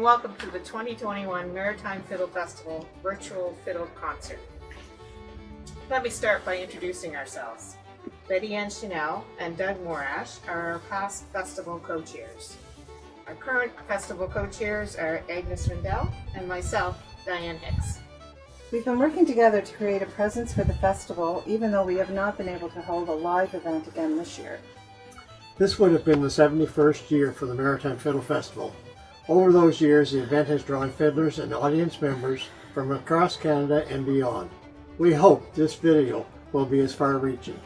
welcome to the 2021 Maritime Fiddle Festival Virtual Fiddle Concert. Let me start by introducing ourselves. Betty Ann Chanel and Doug Morash are our past festival co-chairs. Our current festival co-chairs are Agnes Rendell and myself, Diane Hicks. We've been working together to create a presence for the festival, even though we have not been able to hold a live event again this year. This would have been the 71st year for the Maritime Fiddle Festival. Over those years, the event has drawn fiddlers and audience members from across Canada and beyond. We hope this video will be as far-reaching.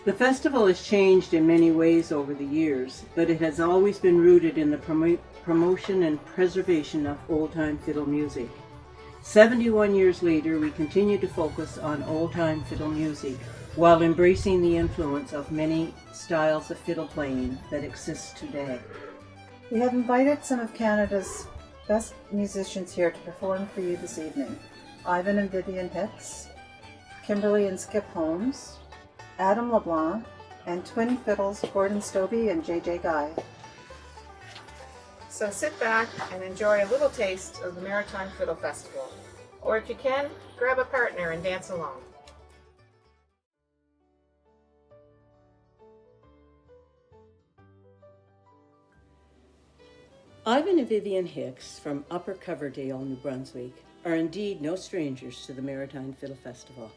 The festival has changed in many ways over the years, but it has always been rooted in the promotion and preservation of old-time fiddle music. 71 years later, we continue to focus on old-time fiddle music while embracing the influence of many styles of fiddle playing that exist today. We have invited some of Canada's best musicians here to perform for you this evening. Ivan and Vivian Hicks, Kimberly and Skip Holmes, Adam LeBlanc, and twin fiddles Gordon Stobie and JJ Guy. So sit back and enjoy a little taste of the Maritime Fiddle Festival. Or if you can, grab a partner and dance along. Ivan and Vivian Hicks from Upper Coverdale, New Brunswick, are indeed no strangers to the Maritime Fiddle Festival.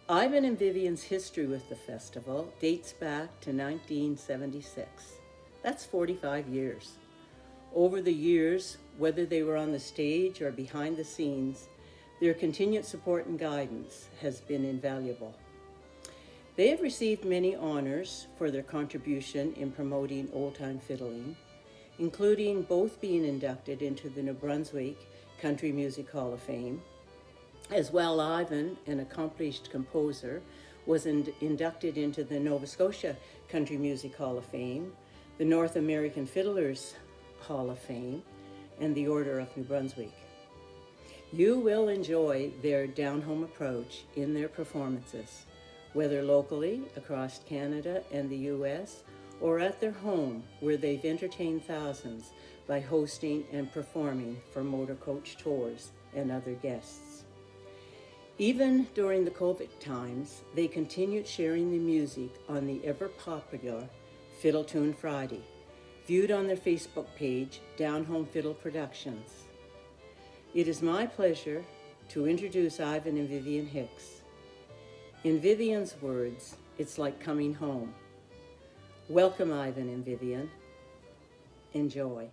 Ivan and Vivian's history with the festival dates back to 1976. That's 45 years. Over the years, whether they were on the stage or behind the scenes, their continued support and guidance has been invaluable. They have received many honors for their contribution in promoting old-time fiddling, including both being inducted into the New Brunswick Country Music Hall of Fame. As well, Ivan, an accomplished composer, was inducted into the Nova Scotia Country Music Hall of Fame, the North American Fiddlers Hall of Fame, and the Order of New Brunswick. You will enjoy their down-home approach in their performances, whether locally across Canada and the US, or at their home where they've entertained thousands by hosting and performing for motor coach tours and other guests. Even during the COVID times, they continued sharing the music on the ever-popular Fiddle Tune Friday, viewed on their Facebook page, Down Home Fiddle Productions. It is my pleasure to introduce Ivan and Vivian Hicks. In Vivian's words, it's like coming home. Welcome, Ivan and Vivian. Enjoy.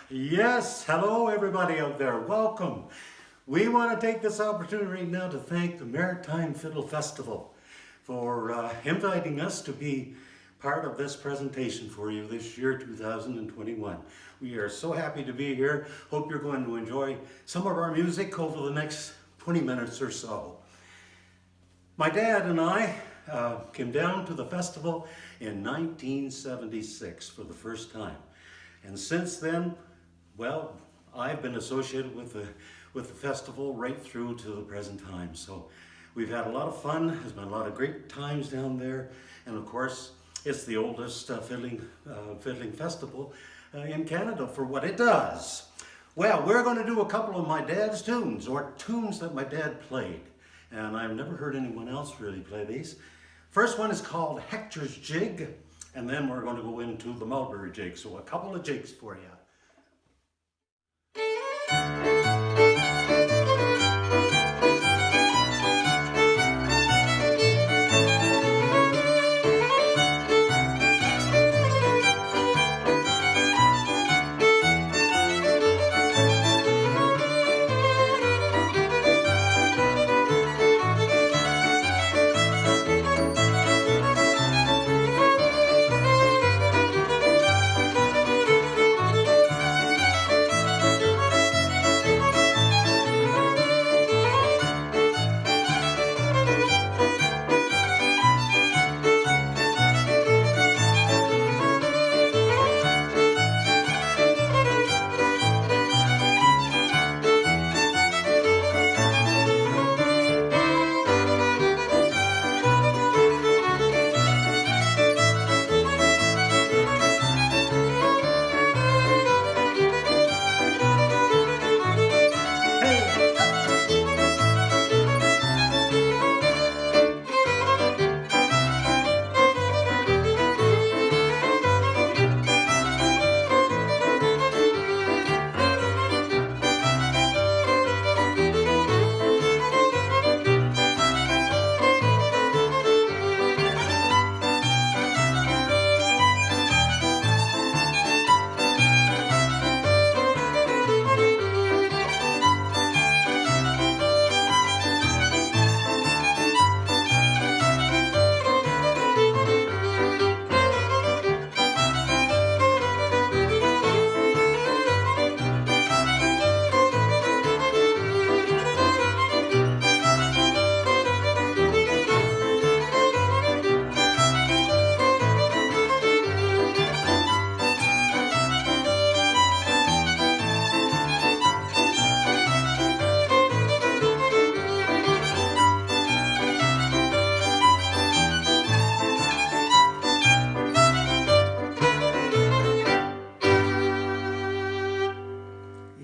Yes, hello everybody out there, welcome. We want to take this opportunity right now to thank the Maritime Fiddle Festival for inviting us to be part of this presentation for you this year, 2021. We are so happy to be here. Hope you're going to enjoy some of our music over the next 20 minutes or so. My dad and I came down to the festival in 1976 for the first time. And since then, well, I've been associated with the festival right through to the present time. So we've had a lot of fun. There's been a lot of great times down there. And of course, it's the oldest fiddling festival in Canada for what it does. Well, we're going to do a couple of my dad's tunes, or tunes that my dad played. And I've never heard anyone else really play these. First one is called Hector's Jig, and then we're going to go into the Mulberry Jig. So a couple of jigs for you.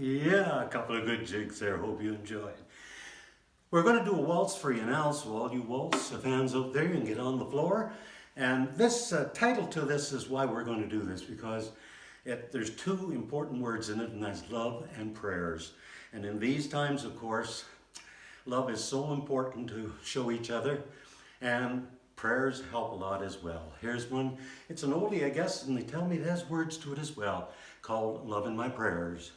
Yeah, a couple of good jigs there. Hope you enjoyed. We're going to do a waltz for you now, so all you waltz fans out there, you can get on the floor. And this title to this is why we're going to do this, because there's two important words in it, and that's love and prayers. And in these times, of course, love is so important to show each other, and prayers help a lot as well. Here's one. It's an oldie, I guess, and they tell me it has words to it as well, called Love in My Prayers.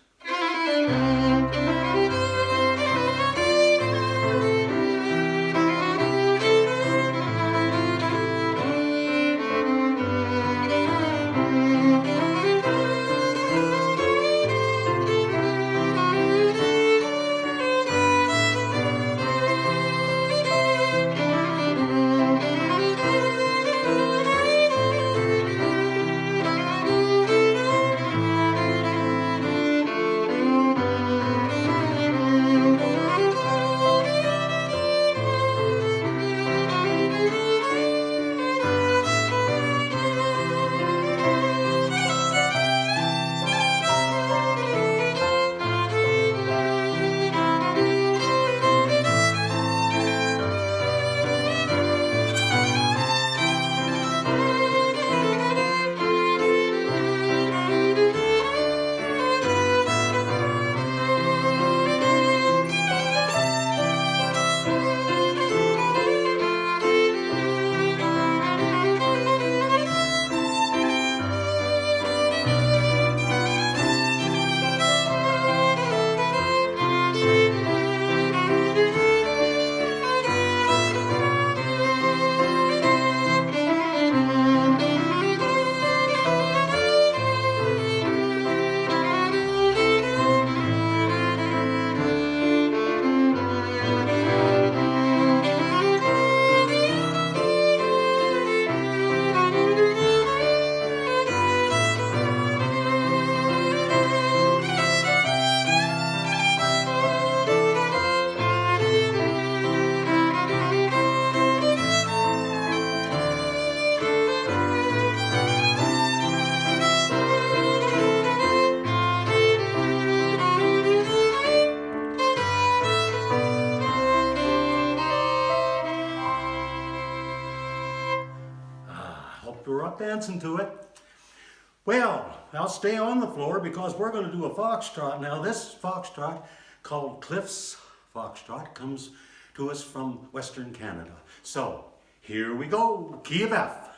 up dancing to it. Well, I'll stay on the floor because we're going to do a foxtrot. Now this foxtrot, called Cliff's Foxtrot, comes to us from Western Canada. So, here we go, key of F.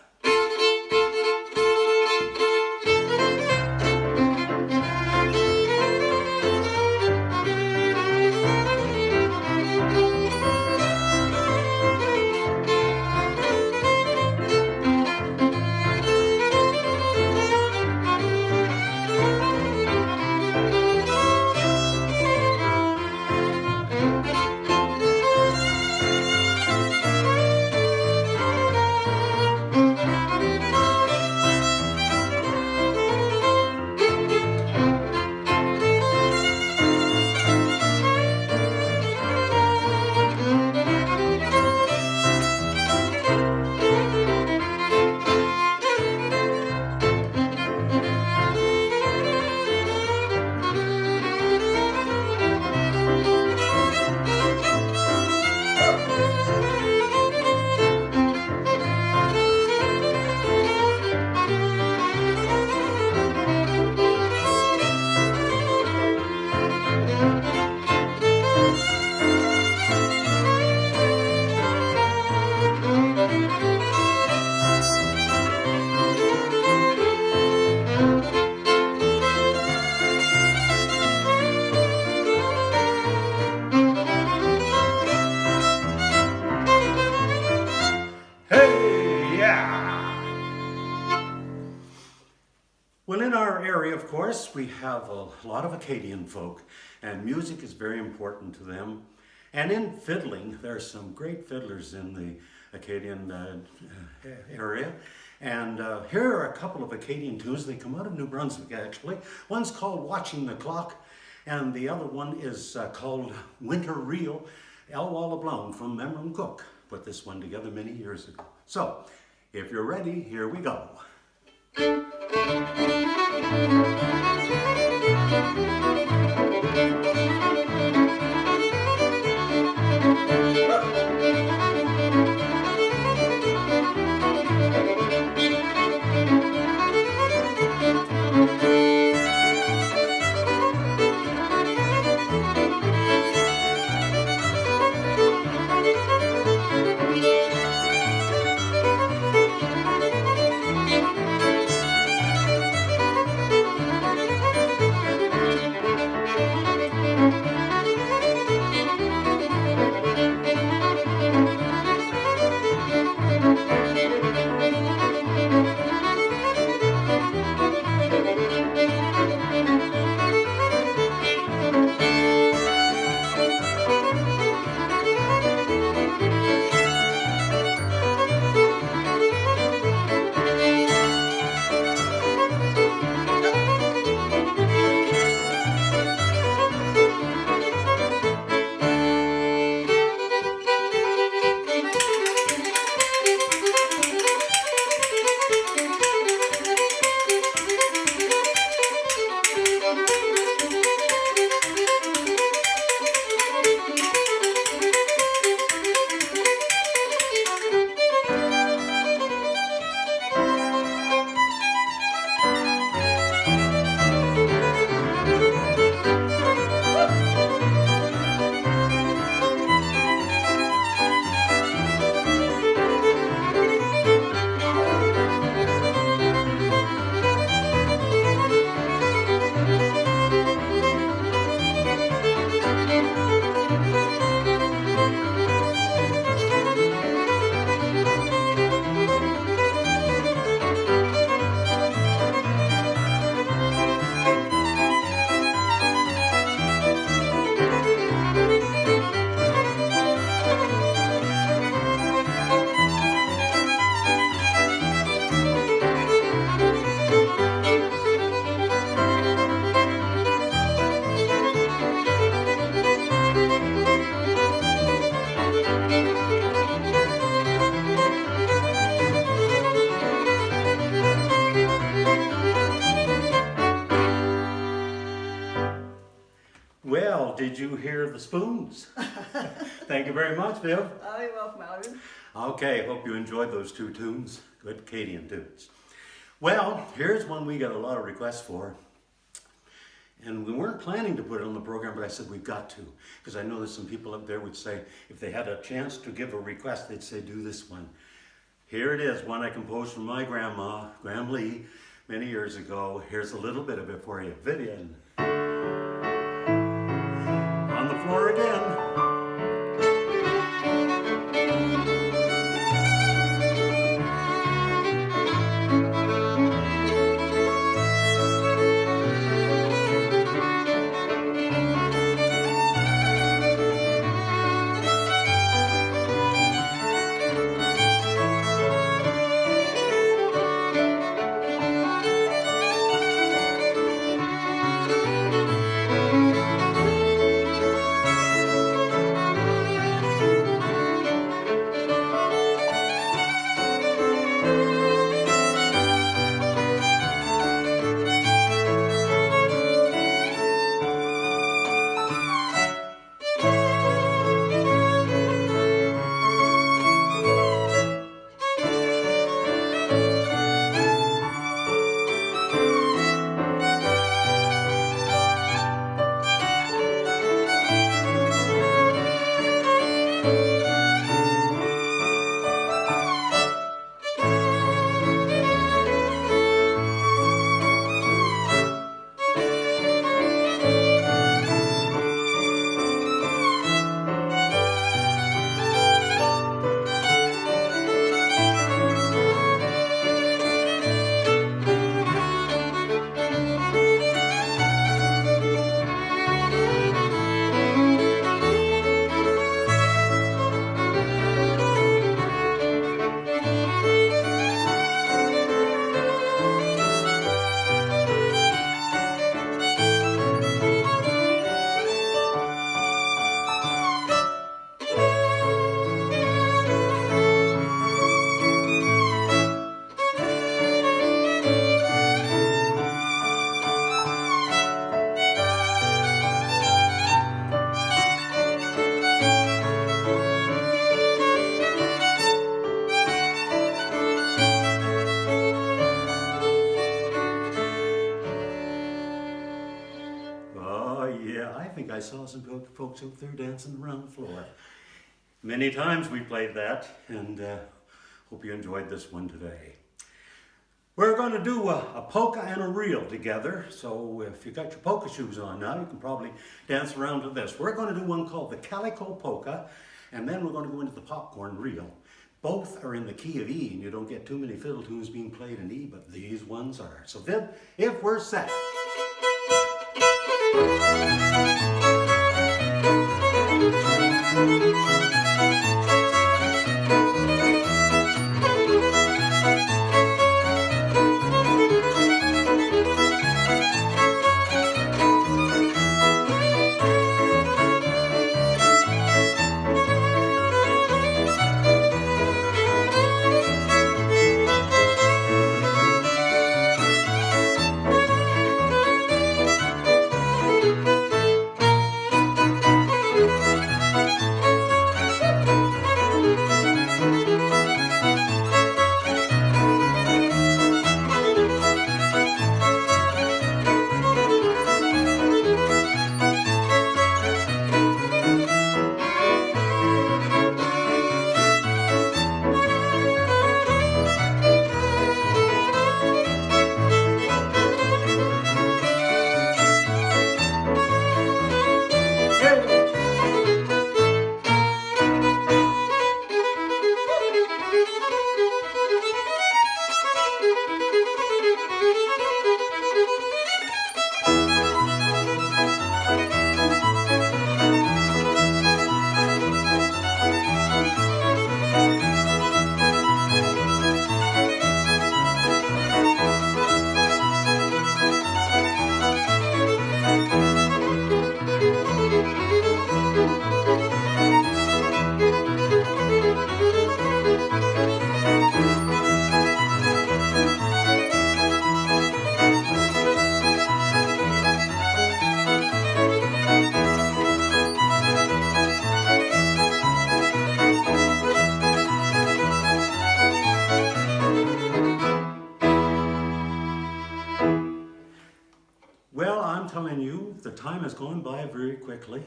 Hey, yeah! Well, in our area, of course, we have a lot of Acadian folk, and music is very important to them. And in fiddling, there are some great fiddlers in the Acadian area. And here are a couple of Acadian tunes. They come out of New Brunswick, actually. One's called Watching the Clock, and the other one is called Winter Reel. El Walla Blown from Memram Cook put this one together many years ago. So, if you're ready, here we go. Well, did you hear the spoons? Thank you very much, Viv. Oh, you're welcome, Alvin. Okay, hope you enjoyed those two tunes. Good Acadian tunes. Well, here's one we got a lot of requests for. And we weren't planning to put it on the program, but I said we've got to. Because I know there's some people up there would say, if they had a chance to give a request, they'd say, do this one. Here it is, one I composed for my grandma, Graham Lee, many years ago. Here's a little bit of it for you. Vivian. On the floor again. I saw some folks out there dancing around the floor. Many times we played that, and hope you enjoyed this one today. We're going to do a polka and a reel together, so if you got your polka shoes on now, you can probably dance around to this. We're going to do one called the Calico Polka, and then we're going to go into the popcorn reel. Both are in the key of E, and you don't get too many fiddle tunes being played in E, but these ones are. So then, if we're set. time has gone by very quickly.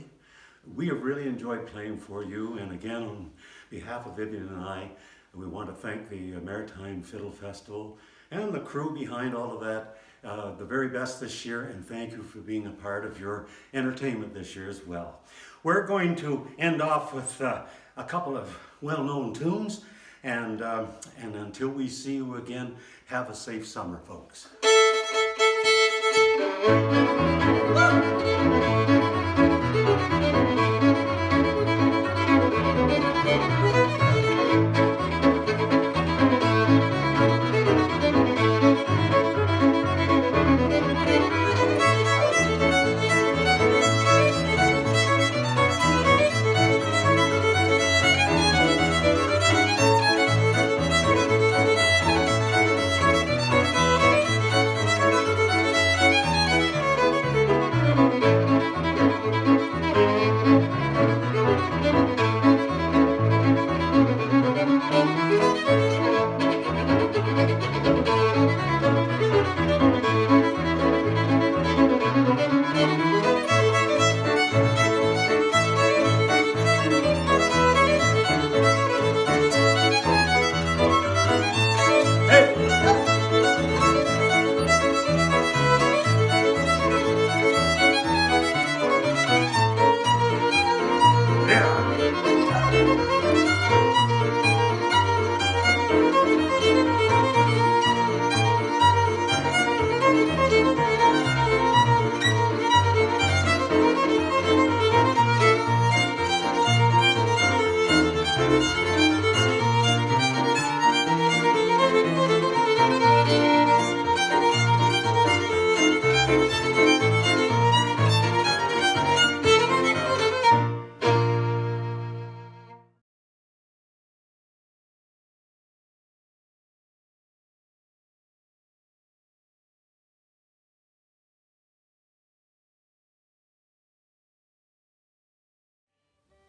We have really enjoyed playing for you, and again, on behalf of Vivian and I, we want to thank the Maritime Fiddle Festival and the crew behind all of that the very best this year, and thank you for being a part of your entertainment this year as well. We're going to end off with a couple of well-known tunes, and until we see you again, have a safe summer, folks.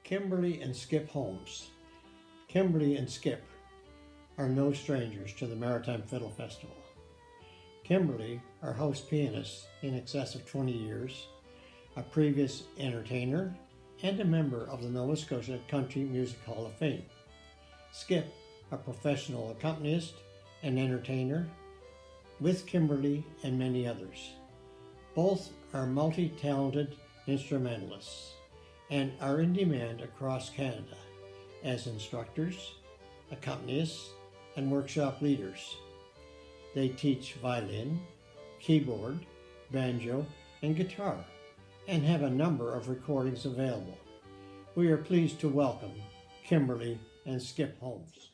Kimberly and Skip Holmes. Kimberly and Skip are no strangers to the Maritime Fiddle Festival. Kimberly, our house pianist in excess of 20 years, a previous entertainer, and a member of the Nova Scotia Country Music Hall of Fame. Skip, a professional accompanist and entertainer, with Kimberly and many others. Both are multi-talented instrumentalists and are in demand across Canada as instructors, accompanists, and workshop leaders. They teach violin, keyboard, banjo, and guitar, and have a number of recordings available. We are pleased to welcome Kimberly and Skip Holmes.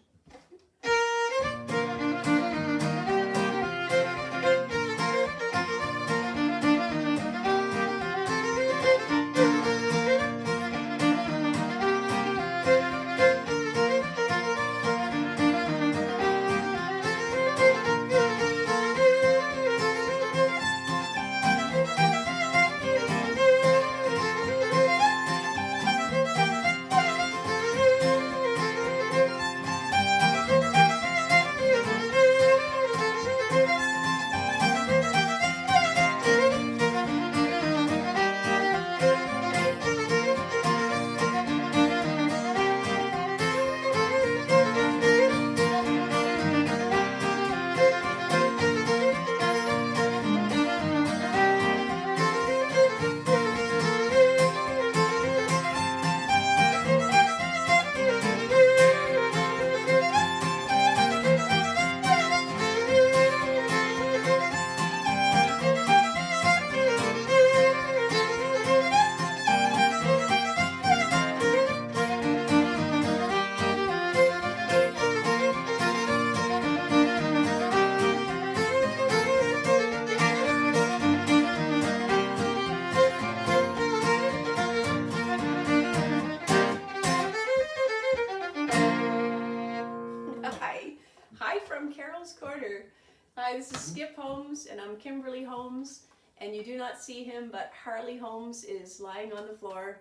Hi, this is Skip Holmes, and I'm Kimberly Holmes, and you do not see him, but Harley Holmes is lying on the floor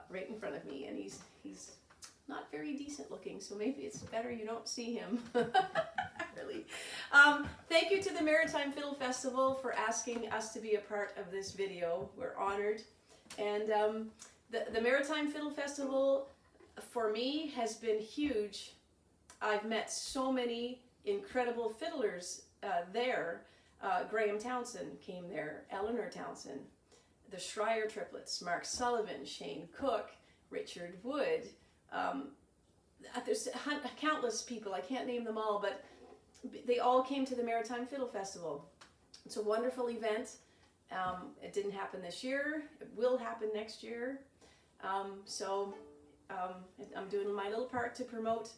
right in front of me, and he's not very decent looking, so maybe it's better you don't see him. Really Kimberly. Thank you to the Maritime Fiddle Festival for asking us to be a part of this video. We're honored. And the Maritime Fiddle Festival, for me, has been huge. I've met so many incredible fiddlers there. Graham Townsend came there, Eleanor Townsend, the Schreier triplets, Mark Sullivan, Shane Cook, Richard Wood. There's countless people, I can't name them all, but they all came to the Maritime Fiddle Festival. It's a wonderful event. It didn't happen this year. It will happen next year. I'm doing my little part to promote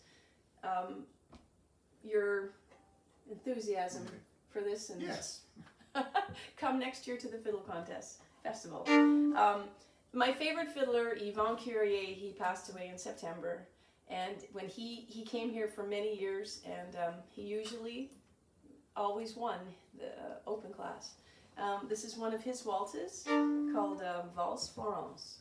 your enthusiasm for this, and Yes. come next year to the Fiddle Contest Festival. My favorite fiddler, Yvon Courier, he passed away in September, and when he came here for many years, and he usually always won the open class. This is one of his waltzes called Valse Florence.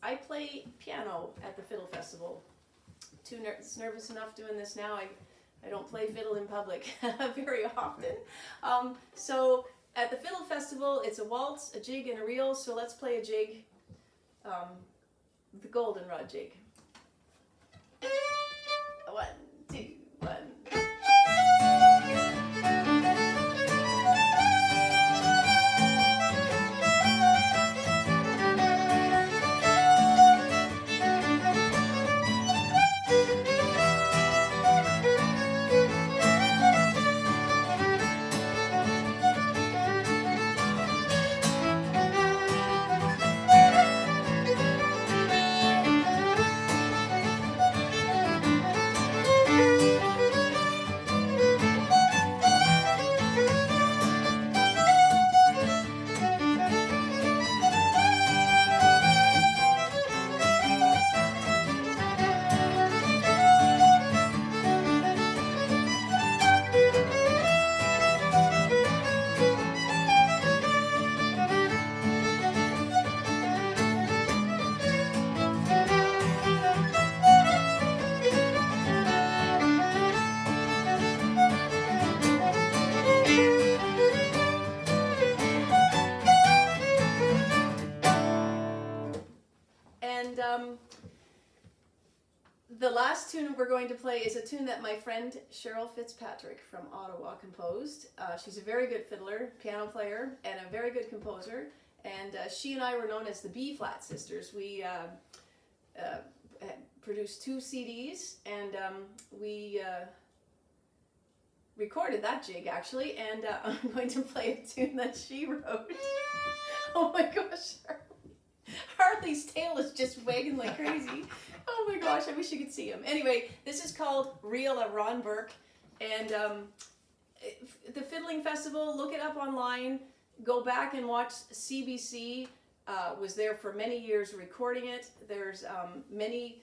I play piano at the Fiddle Festival. Nervous enough doing this now. I don't play fiddle in public very often. So at the Fiddle Festival, it's a waltz, a jig, and a reel. So let's play a jig, the goldenrod jig. 1, 2, 1. The last tune we're going to play is a tune that my friend Cheryl Fitzpatrick from Ottawa composed. She's a very good fiddler, piano player, and a very good composer. And she and I were known as the B-flat sisters. We produced 2 CDs, and we recorded that jig actually, and I'm going to play a tune that she wrote. Oh my gosh, Harley's tail is just wagging like crazy. Oh my gosh, I wish you could see him. Anyway, this is called Reel of Ron Burke, and the Fiddling Festival, look it up online, go back and watch. CBC was there for many years recording it. There's many,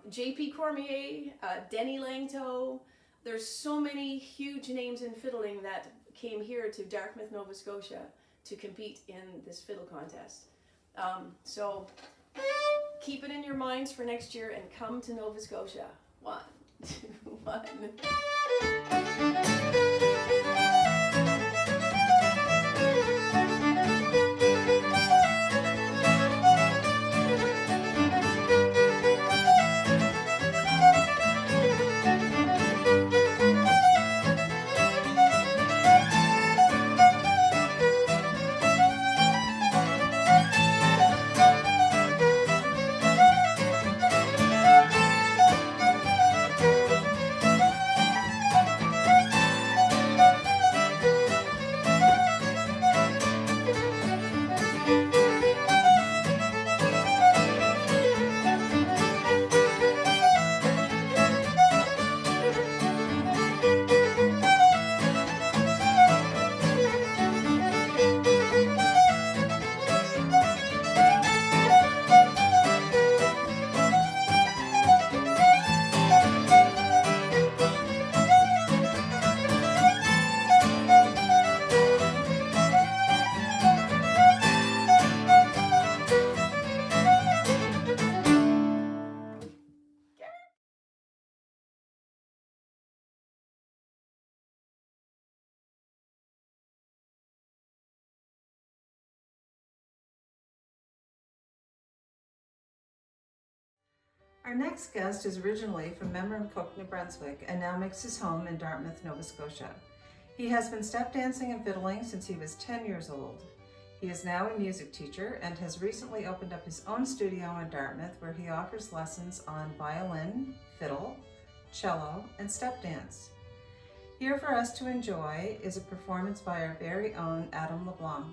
J.P. Cormier, Denny Langto. There's so many huge names in fiddling that came here to Dartmouth, Nova Scotia to compete in this fiddle contest. So keep it in your minds for next year and come to Nova Scotia. 1, 2, 1. Our next guest is originally from Memramcook, New Brunswick, and now makes his home in Dartmouth, Nova Scotia. He has been step dancing and fiddling since he was 10 years old. He is now a music teacher and has recently opened up his own studio in Dartmouth where he offers lessons on violin, fiddle, cello, and step dance. Here for us to enjoy is a performance by our very own Adam LeBlanc.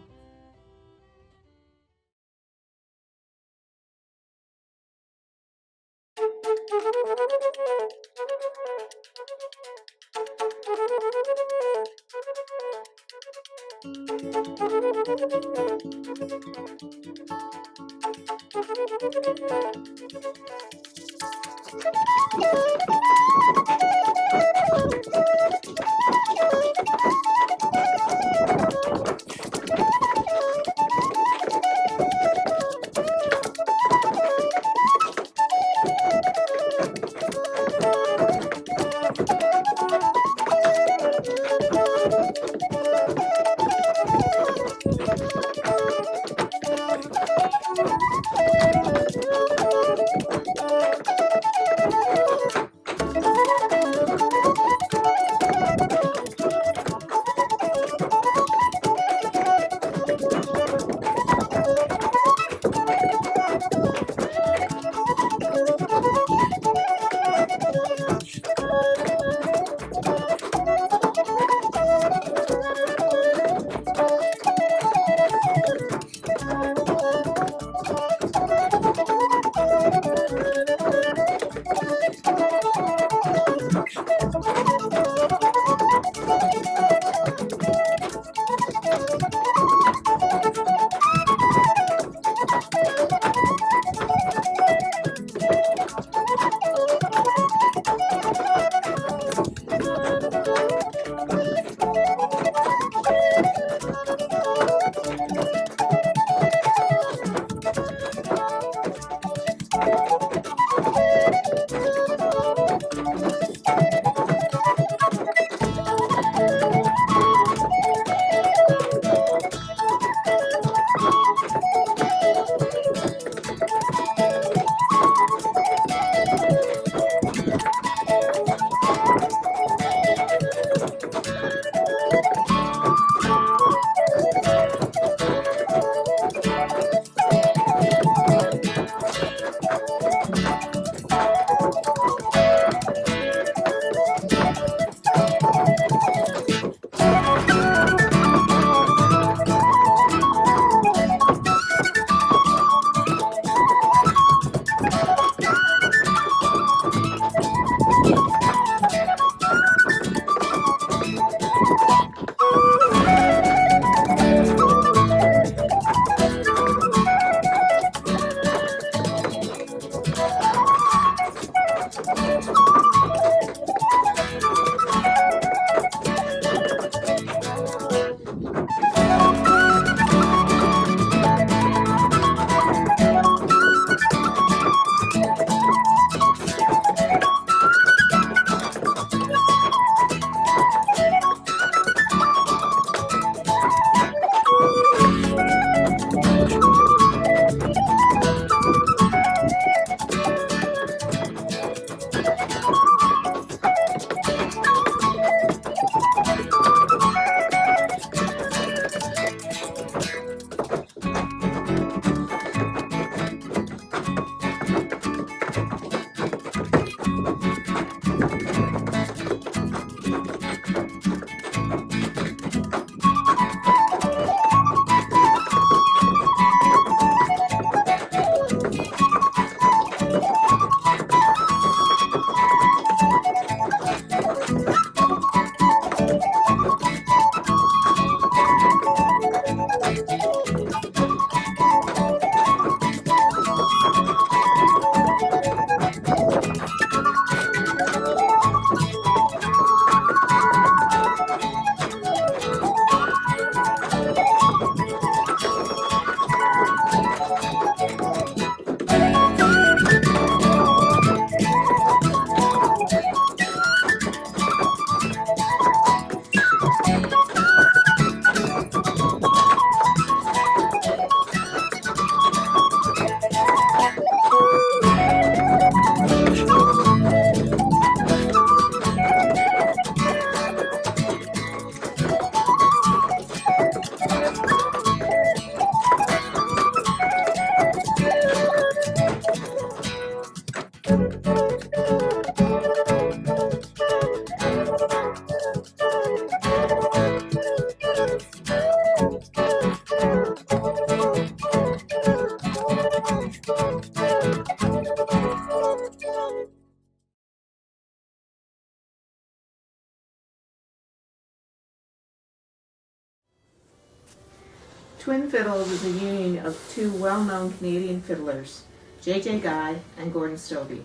Twin Fiddles is a union of two well-known Canadian fiddlers, J.J. Guy and Gordon Stobie.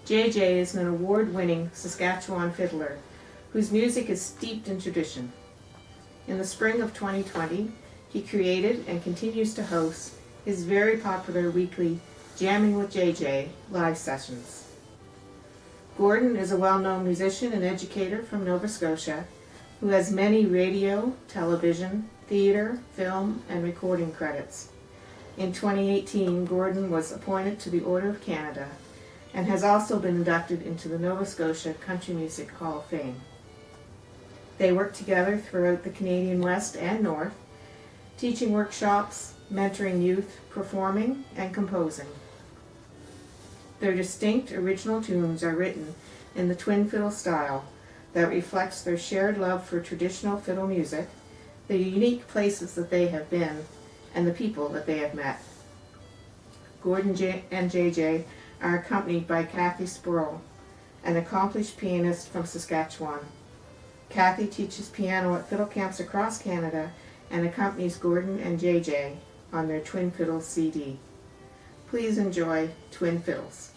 J.J. is an award-winning Saskatchewan fiddler whose music is steeped in tradition. In the spring of 2020, he created and continues to host his very popular weekly Jamming with J.J. live sessions. Gordon is a well-known musician and educator from Nova Scotia who has many radio, television, theatre, film, and recording credits. In 2018, Gordon was appointed to the Order of Canada and has also been inducted into the Nova Scotia Country Music Hall of Fame. They work together throughout the Canadian West and North, teaching workshops, mentoring youth, performing, and composing. Their distinct original tunes are written in the twin fiddle style that reflects their shared love for traditional fiddle music, the unique places that they have been, and the people that they have met. Gordon and JJ are accompanied by Kathy Sproul, an accomplished pianist from Saskatchewan. Kathy teaches piano at fiddle camps across Canada and accompanies Gordon and JJ on their Twin Fiddles CD. Please enjoy Twin Fiddles.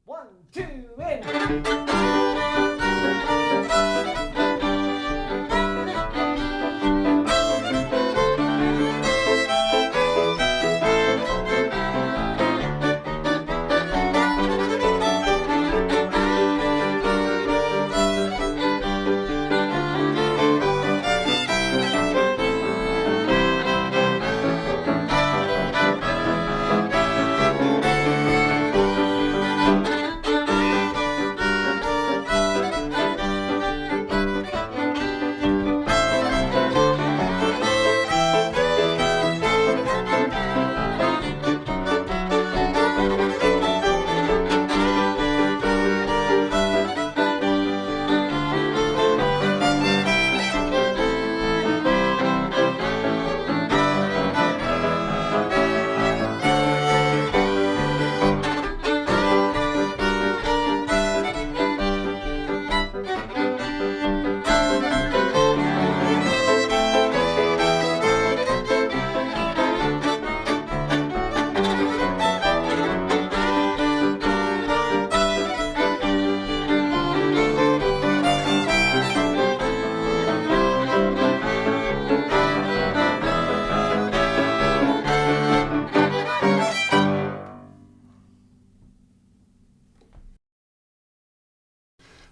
1, 2, and...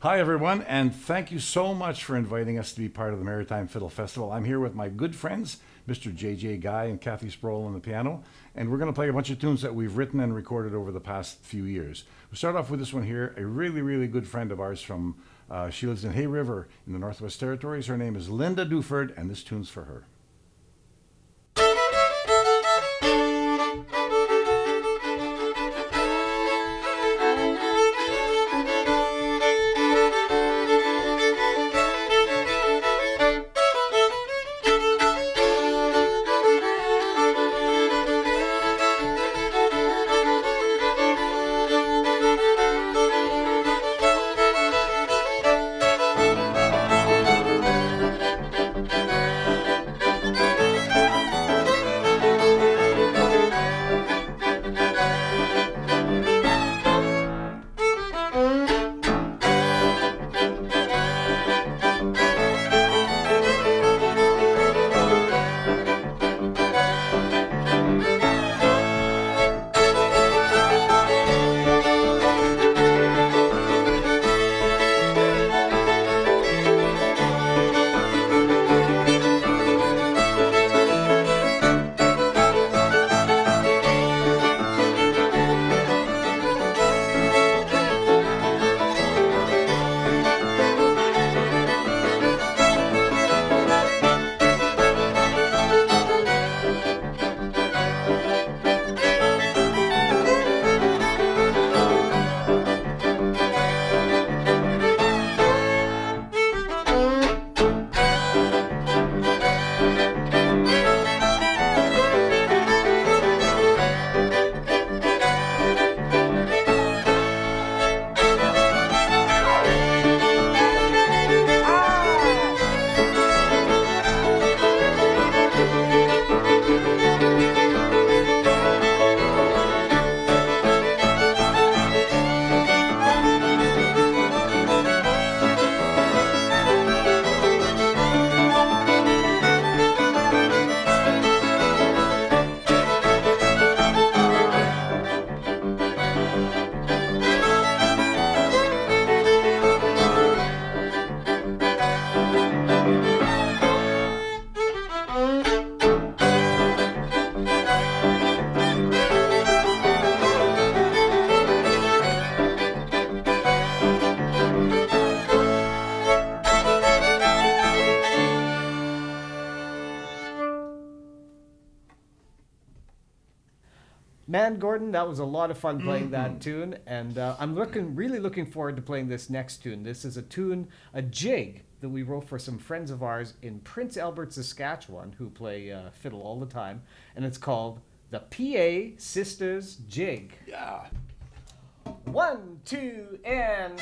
Hi everyone, and thank you so much for inviting us to be part of the Maritime Fiddle Festival. I'm here with my good friends, Mr. J.J. Guy and Kathy Sproul on the piano, and we're going to play a bunch of tunes that we've written and recorded over the past few years. We'll start off with this one here, a really, really good friend of ours from, she lives in Hay River in the Northwest Territories. Her name is Linda Duford, and this tune's for her. Man, Gordon, that was a lot of fun playing that tune, and I'm really looking forward to playing this next tune. This is a jig that we wrote for some friends of ours in Prince Albert, Saskatchewan, who play fiddle all the time, and it's called the PA Sisters Jig. Yeah. 1, 2, and...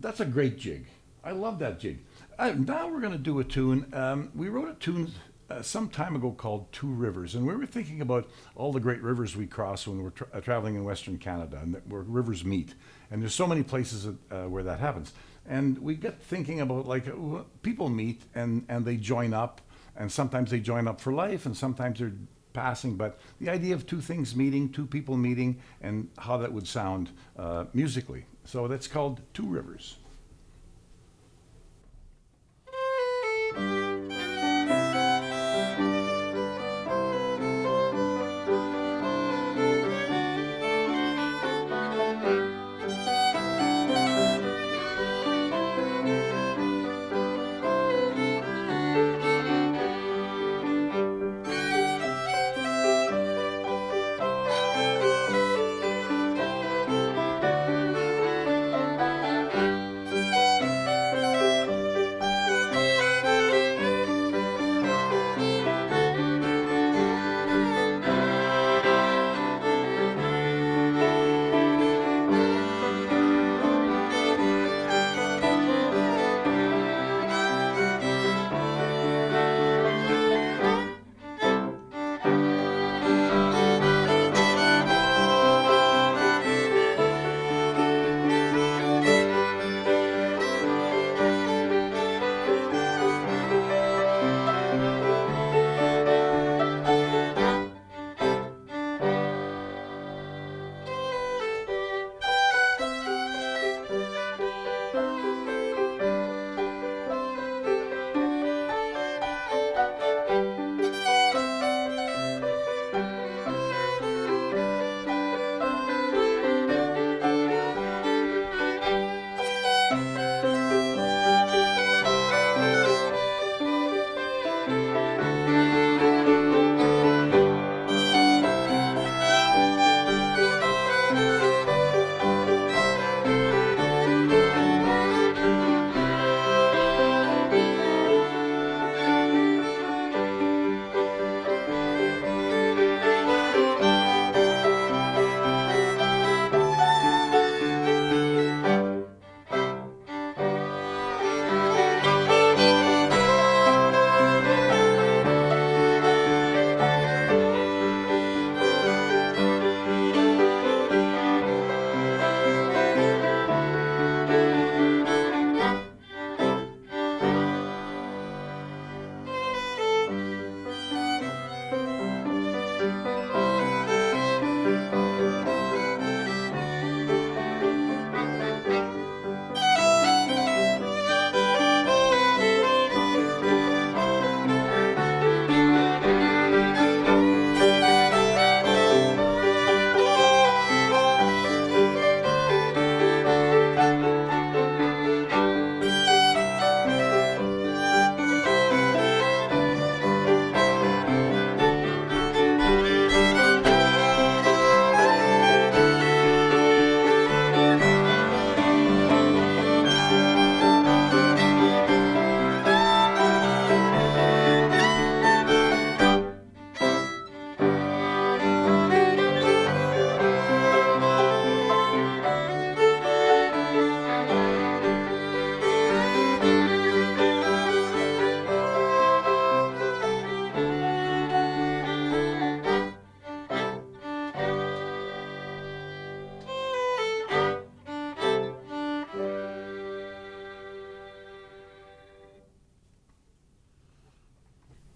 That's a great jig. I love that jig. Now we're going to do a tune. We wrote a tune some time ago called Two Rivers, and we were thinking about all the great rivers we cross when we're traveling in Western Canada, and where rivers meet. And there's so many places where that happens. And we get thinking about, like, people meet and they join up, and sometimes they join up for life, and sometimes they're passing. But the idea of two things meeting, two people meeting, and how that would sound musically. So that's called Two Rivers.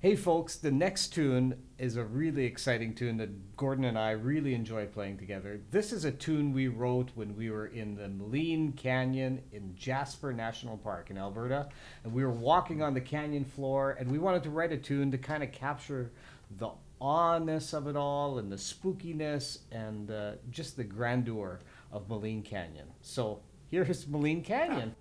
Hey folks, the next tune is a really exciting tune that Gordon and I really enjoy playing together. This is a tune we wrote when we were in the Maligne Canyon in Jasper National Park in Alberta. And we were walking on the canyon floor, and we wanted to write a tune to kind of capture the awness of it all and the spookiness and just the grandeur of Maligne Canyon. So here's Maligne Canyon.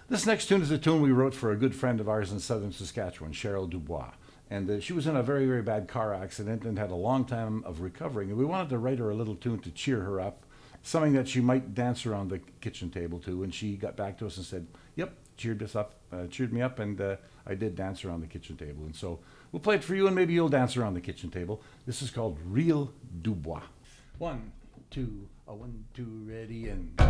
This next tune is a tune we wrote for a good friend of ours in southern Saskatchewan, Cheryl Dubois. And she was in a very, very bad car accident and had a long time of recovering. And we wanted to write her a little tune to cheer her up, something that she might dance around the kitchen table to. And she got back to us and said, yep, cheered me up, and I did dance around the kitchen table. And so we'll play it for you, and maybe you'll dance around the kitchen table. This is called Real Dubois. 1, 2, 1, 2, ready, and...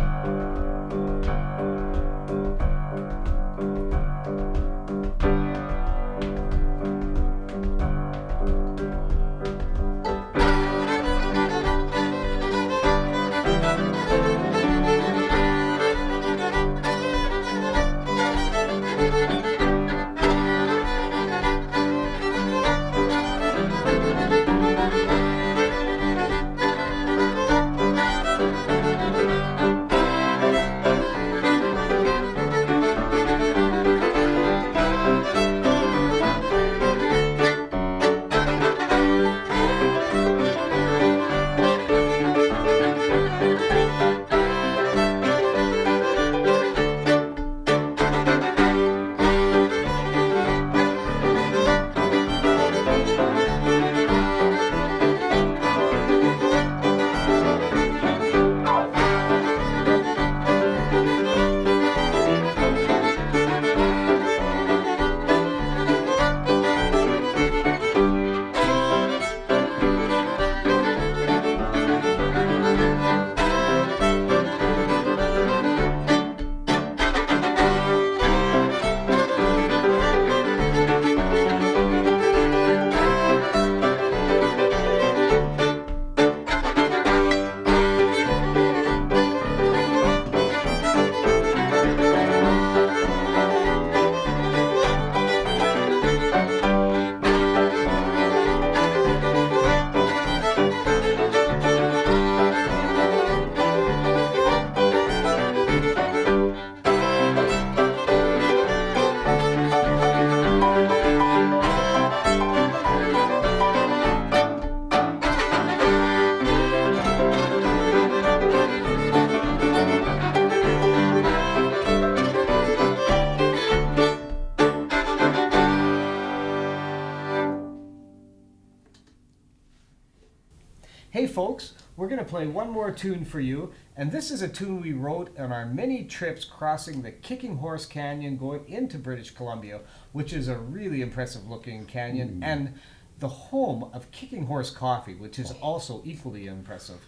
folks, we're going to play one more tune for you, and this is a tune we wrote on our many trips crossing the Kicking Horse Canyon going into British Columbia, which is a really impressive looking canyon, and the home of Kicking Horse Coffee, which is also equally impressive.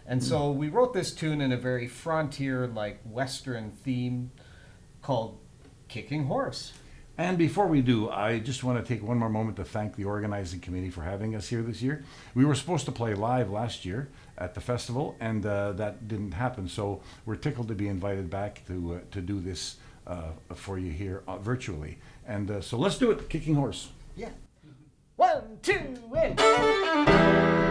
And so we wrote this tune in a very frontier, like Western theme called Kicking Horse. And before we do, I just want to take one more moment to thank the organizing committee for having us here this year. We were supposed to play live last year at the festival, and that didn't happen. So we're tickled to be invited back to do this for you here virtually. And so let's do it, Kicking Horse. Yeah. 1, 2, and...